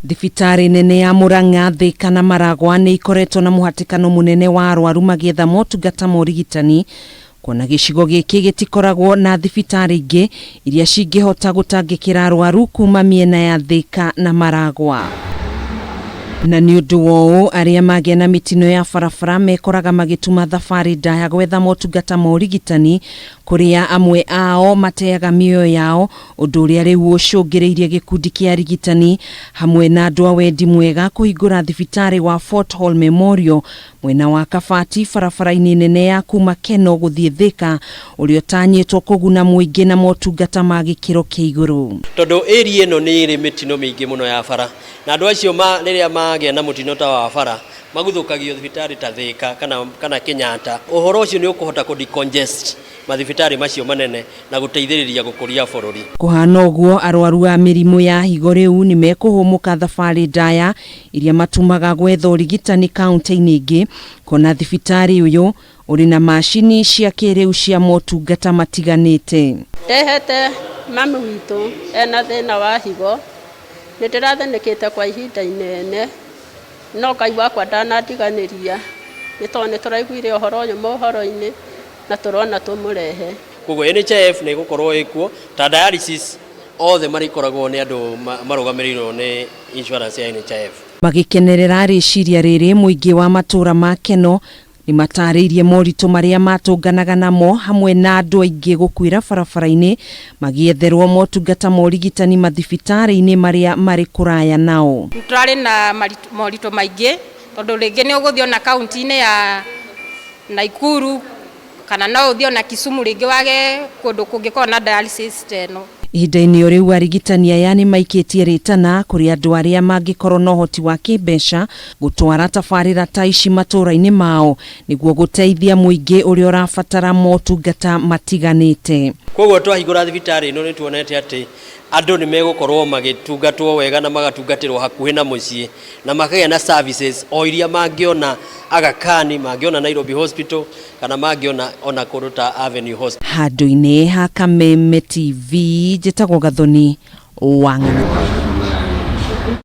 Thibitari nene ya Murang'a, Thika na Maragwa ni ikoretwo na muhatikano munene wa arwaru magietha motungata ma urigitani kuona gicigo giki gitikoragwo na thibitari ingi iria cingihota gutangikira arwaru kuma miena ya Thika na Maragwa. Na ni undu woo aria magia na mitino ya barabara mekoraga magituma thabari ndaya gwetha motungata ma urigitani kuria amwe ao mateaga mioyo yao, undu uria riu ucungiriirie gikundi kia arigitani hamwe na andu a wendi mwega kuhingura thibitari wa Forthall Memorial mwena wa Kabati barabara-ini nene ya kuuma Kenol guthii Thika uria utanyitwo kuguna muingi na motungata ma gikiro kia iguru. Tondu area ino ni iri mitino mingi muno ya bara na andu acio riria magia na mutino ta wa bara maguthukagio thibitari ta Thika kana Kenyatta. Uhoro ucio ni ukuhota ku decongest mathibitari macio manene na guteithiriria gukuria bururi. Kuhana uguo arwaru a mirimu ya higo riu ni mekuhumuka thabari ndaya iria matumaga gwetha urigitani kaunti-ini ingi kona thibitari uyu uri na mashini cia kiriu cia motungata matiganite. Ndehete mami witu ena thina wa higo nitirathenikite kwa ihinda inene no Ngai wakwa ndanatiganiria nitone turaiguire uhoro uyu mohoro-ini na turona tumurehe. Koguo NHIF ni gukorwo ikuo ta dialysis othe marikoragwo ni andu marugamirirwo ni insurance ya NHIF. Magikenerera riciria riri muingi wa matura ma Kenol ni matariirie moritu maria matunganaga namo hamwe na andu aingi gukwira barabara-ini magietherwo motungata ma urigitani mathibitari-ini maria mari kuraya nao. Turari na moritu maingi tondu ringi ni uguthio na kaunti-ini ya Nakuru kana no uthio na Kisumu ringi wage kundu kungikorwo na dialysis teno. Ihinda-ini riu arigitani aya ni maikitie ritana kuri andu aria mangikorwo na uhoti wa kimbeca gutwara tabarira ta ici matura-ini mao niguo guteithia muingi uria urabatara motungata matiganite. Koguo twahingura thibitari ino ni tuonete ati andu ni megukorwo magitungatwo wega na magatungatirwo hakuhi na mucii na makagia na services o iria mangiona Aga Khan, mangiona Nairobi Hospital kana mangiona ona kuruta Avenue Hospital. Handu-ini ha Kameme TV njitagwo Gathoni Wang'ana.